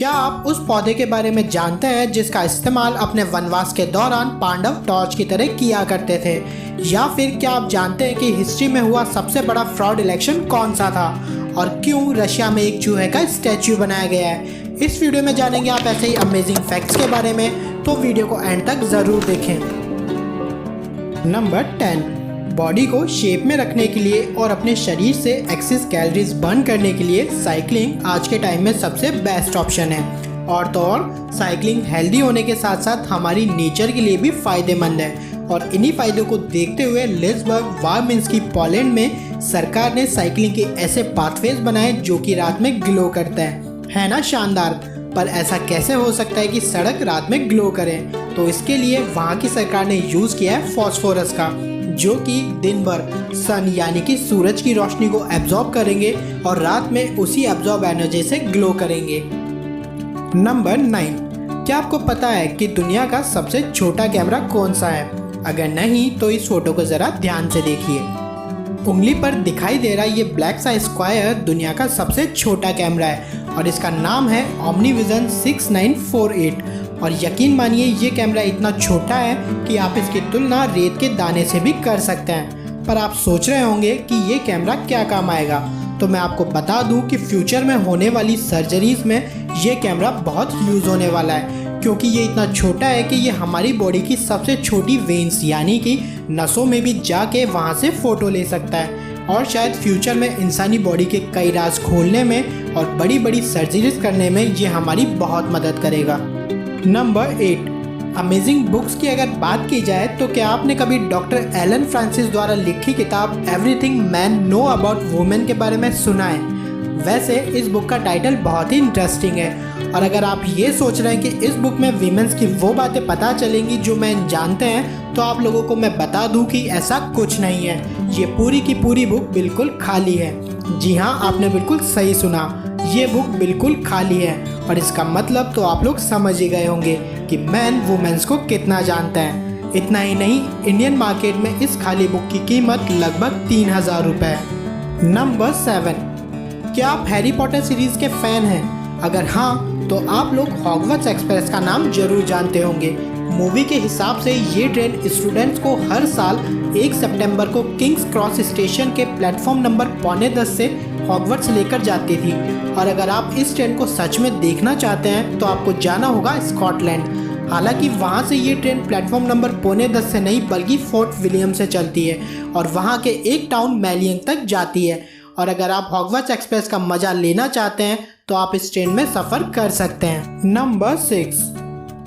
क्या आप उस पौधे के बारे में जानते हैं जिसका इस्तेमाल अपने वनवास के दौरान पांडव टॉर्च की तरह किया करते थे? या फिर क्या आप जानते हैं कि हिस्ट्री में हुआ सबसे बड़ा फ्रॉड इलेक्शन कौन सा था और क्यों रशिया में एक चूहे का स्टैच्यू बनाया गया है? इस वीडियो में जानेंगे आप ऐसे ही अमेजिंग फैक्ट्स के बारे में, तो वीडियो को एंड तक ज़रूर देखें। नंबर 10, बॉडी को शेप में रखने के लिए और अपने शरीर से एक्सेस कैलोरीज बर्न करने के लिए साइकिलिंग आज के टाइम में सबसे बेस्ट ऑप्शन है। और तो और साइकिलिंग हेल्दी होने के साथ साथ हमारी नेचर के लिए भी फायदेमंद है। और इन्हीं फायदों को देखते हुए लिसबर्ग वार्मिंस्की पोलैंड में सरकार ने साइकिलिंग के ऐसे पाथवेज बनाए जो कि रात में ग्लो करते हैं। है ना शानदार? पर ऐसा कैसे हो सकता है कि सड़क रात में ग्लो करे? तो इसके लिए वहाँ की सरकार ने यूज़ किया है फॉस्फोरस का, जो कि दिन भर सन यानी कि सूरज की रोशनी को एब्जॉर्ब करेंगे और रात में उसी एब्जॉर्ब एनर्जी से ग्लो करेंगे। नंबर 9, क्या आपको पता है कि दुनिया का सबसे छोटा कैमरा कौन सा है? अगर नहीं तो इस फोटो को ज़रा ध्यान से देखिए। उंगली पर दिखाई दे रहा ये ब्लैक सा स्क्वायर दुनिया का सबसे छोटा कैमरा है और इसका नाम है OmniVision 6948। और यकीन मानिए ये कैमरा इतना छोटा है कि आप इसकी तुलना रेत के दाने से भी कर सकते हैं। पर आप सोच रहे होंगे कि ये कैमरा क्या काम आएगा, तो मैं आपको बता दूं कि फ्यूचर में होने वाली सर्जरीज में ये कैमरा बहुत यूज़ होने वाला है, क्योंकि ये इतना छोटा है कि ये हमारी बॉडी की सबसे छोटी वेन्स यानी कि नसों में भी जाके वहाँ से फ़ोटो ले सकता है। और शायद फ्यूचर में इंसानी बॉडी के कई राज खोलने में और बड़ी बड़ी सर्जरीज करने में ये हमारी बहुत मदद करेगा। नंबर 8, अमेजिंग बुक्स की अगर बात की जाए तो क्या आपने कभी डॉक्टर एलन फ्रांसिस द्वारा लिखी किताब everything man know about women के बारे में सुना है? वैसे इस बुक का टाइटल बहुत ही इंटरेस्टिंग है। और अगर आप ये सोच रहे हैं कि इस बुक में वीमेंस की वो बातें पता चलेंगी जो मैन जानते हैं, तो आप लोगों को मैं बता दूं कि ऐसा कुछ नहीं है। ये पूरी की पूरी बुक बिल्कुल खाली है। जी हाँ, आपने बिल्कुल सही सुना, ये बुक बिल्कुल खाली है। और इसका मतलब तो आप लोग समझ ही गए होंगे कि मैन वुमेन्स को कितना जानते हैं। इतना ही नहीं, इंडियन मार्केट में इस खाली बुक की कीमत लगभग 3000 रुपये है। नंबर 7, क्या आप हैरी पॉटर सीरीज़ के फ़ैन हैं? अगर हाँ तो आप लोग हॉगवर्ट्स एक्सप्रेस का नाम जरूर जानते होंगे। मूवी के हिसाब से ये ट्रेन स्टूडेंट्स को हर साल 1 सितंबर को किंग्स क्रॉस स्टेशन के प्लेटफॉर्म नंबर 9:45 से हॉगवर्ट्स लेकर जाती थी। और अगर आप इस ट्रेन को सच में देखना चाहते हैं तो आपको जाना होगा स्कॉटलैंड। हालांकि वहाँ से ये ट्रेन प्लेटफॉर्म नंबर 9:45 से नहीं बल्कि फोर्ट विलियम से चलती है और वहाँ के एक टाउन मैलियंग तक जाती है। और अगर आप हॉगवर्ट्स एक्सप्रेस का मज़ा लेना चाहते हैं तो आप इस ट्रेन में सफ़र कर सकते हैं। नंबर 6,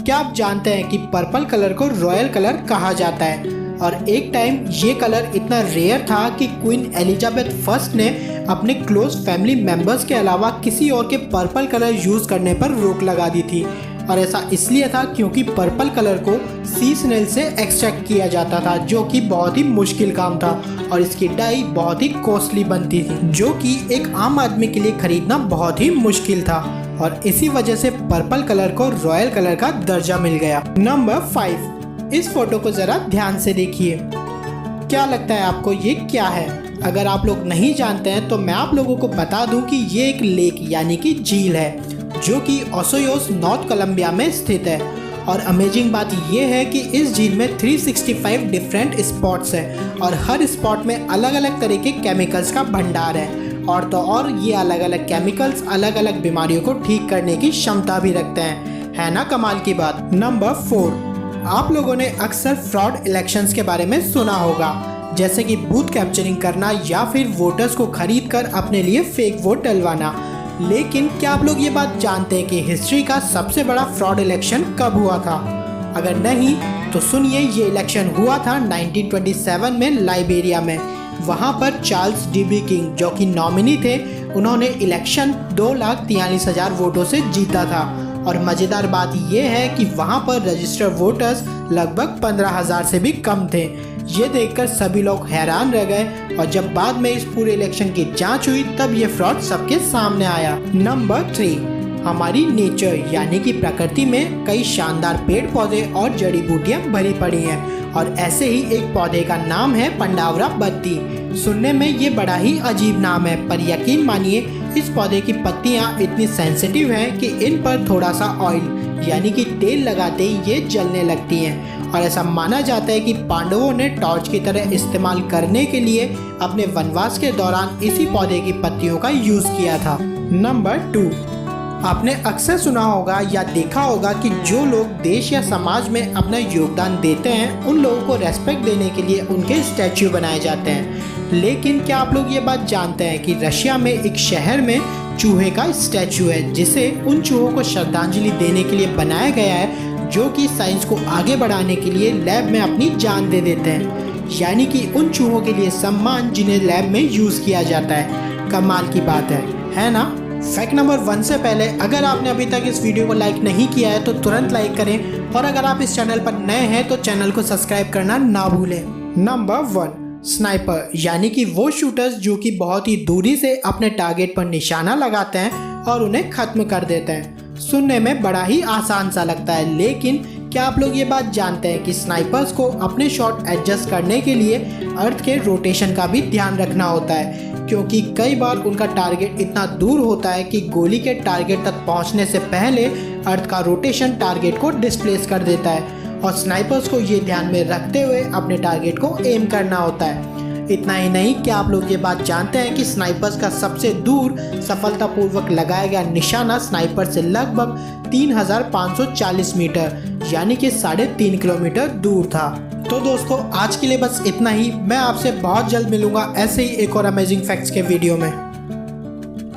क्या आप जानते हैं कि पर्पल कलर को रॉयल कलर कहा जाता है? और एक टाइम ये कलर इतना रेयर था कि क्वीन एलिजाबेथ फर्स्ट ने अपने क्लोज फैमिली मेम्बर्स के अलावा किसी और के पर्पल कलर यूज़ करने पर रोक लगा दी थी। और ऐसा इसलिए था क्योंकि पर्पल कलर को सी स्नेल से एक्सट्रैक्ट किया जाता था, जो कि बहुत ही मुश्किल काम था और इसकी डाई बहुत ही कॉस्टली बनती थी, जो कि एक आम आदमी के लिए खरीदना बहुत ही मुश्किल था। और इसी वजह से पर्पल कलर को रॉयल कलर का दर्जा मिल गया। नंबर 5, इस फोटो को ज़रा ध्यान से देखिए। क्या लगता है आपको ये क्या है? अगर आप लोग नहीं जानते हैं तो मैं आप लोगों को बता दूं कि ये एक लेक यानी कि झील है, जो कि ओसोयोस नॉर्थ कोलंबिया में स्थित है। और अमेजिंग बात यह है कि इस झील में 365 डिफरेंट स्पॉट्स हैं और हर स्पॉट में अलग अलग तरह के केमिकल्स का भंडार है। और तो और ये अलग अलग केमिकल्स अलग अलग बीमारियों को ठीक करने की क्षमता भी रखते हैं। है ना कमाल की बात? नंबर 4, आप लोगों ने अक्सर फ्रॉड इलेक्शंस के बारे में सुना होगा, जैसे कि बूथ कैप्चरिंग करना या फिर वोटर्स को खरीद कर अपने लिए फेक वोट डलवाना। लेकिन क्या आप लोग ये बात जानते हैं कि हिस्ट्री का सबसे बड़ा फ्रॉड इलेक्शन कब हुआ था? अगर नहीं तो सुनिए, ये इलेक्शन हुआ था 1927 में लाइबेरिया में। वहाँ पर चार्ल्स डीबी किंग, जो कि नॉमिनी थे, उन्होंने इलेक्शन 2,43,000 वोटों से जीता था। और मज़ेदार बात यह है कि वहाँ पर रजिस्टर्ड वोटर्स लगभग 15,000 से भी कम थे। ये देखकर सभी लोग हैरान रह गए और जब बाद में इस पूरे इलेक्शन की जांच हुई तब ये फ्रॉड सबके सामने आया। नंबर 3, हमारी नेचर यानी कि प्रकृति में कई शानदार पेड़ पौधे और जड़ी बूटियां भरी पड़ी हैं और ऐसे ही एक पौधे का नाम है पंडावरा बत्ती। सुनने में ये बड़ा ही अजीब नाम है, पर यकीन मानिए इस पौधे की पत्तियां इतनी सेंसिटिव हैं कि इन पर थोड़ा सा ऑयल यानी कि तेल लगाते ही ये जलने लगती हैं और ऐसा माना जाता है कि पांडवों ने टॉर्च की तरह इस्तेमाल करने के लिए अपने वनवास के दौरान इसी पौधे की पत्तियों का यूज किया था। नंबर 2, आपने अक्सर सुना होगा या देखा होगा कि जो लोग देश या समाज में अपना योगदान देते हैं उन लोगों को रेस्पेक्ट देने के लिए उनके स्टैच्यू बनाए जाते हैं। लेकिन क्या आप लोग ये बात जानते हैं कि रशिया में एक शहर में चूहे का स्टैच्यू है जिसे उन चूहों को श्रद्धांजलि देने के लिए बनाया गया है जो कि साइंस को आगे बढ़ाने के लिए लैब में अपनी जान दे देते हैं, यानी कि उन चूहों के लिए सम्मान जिन्हें लैब में यूज़ किया जाता है। कमाल की बात है ना? फैक्ट नंबर 1 से पहले अगर आपने अभी तक इस वीडियो को लाइक नहीं किया है तो तुरंत लाइक करें और अगर आप इस चैनल पर नए हैं तो चैनल को सब्सक्राइब करना ना भूलें। नंबर 1, स्नाइपर यानी कि वो शूटर्स जो कि बहुत ही दूरी से अपने टारगेट पर निशाना लगाते हैं और उन्हें खत्म कर देते हैं। सुनने में बड़ा ही आसान सा लगता है, लेकिन क्या आप लोग ये बात जानते हैं कि स्नाइपर्स को अपने शॉट एडजस्ट करने के लिए अर्थ के रोटेशन का भी ध्यान रखना होता है, क्योंकि कई बार उनका टारगेट इतना दूर होता है कि गोली के टारगेट तक पहुंचने से पहले अर्थ का रोटेशन टारगेट को डिस्प्लेस कर देता है और स्नाइपर्स को ये ध्यान में रखते हुए अपने टारगेट को एम करना होता है। इतना ही नहीं, क्या आप लोग ये बात जानते हैं कि स्नाइपर्स का सबसे दूर सफलतापूर्वक लगाया गया निशाना स्नाइपर से लगभग 3540 मीटर यानी कि 3.5 किलोमीटर दूर था। तो दोस्तों आज के लिए बस इतना ही। मैं आपसे बहुत जल्द मिलूंगा ऐसे ही एक और अमेजिंग फैक्ट्स के वीडियो में।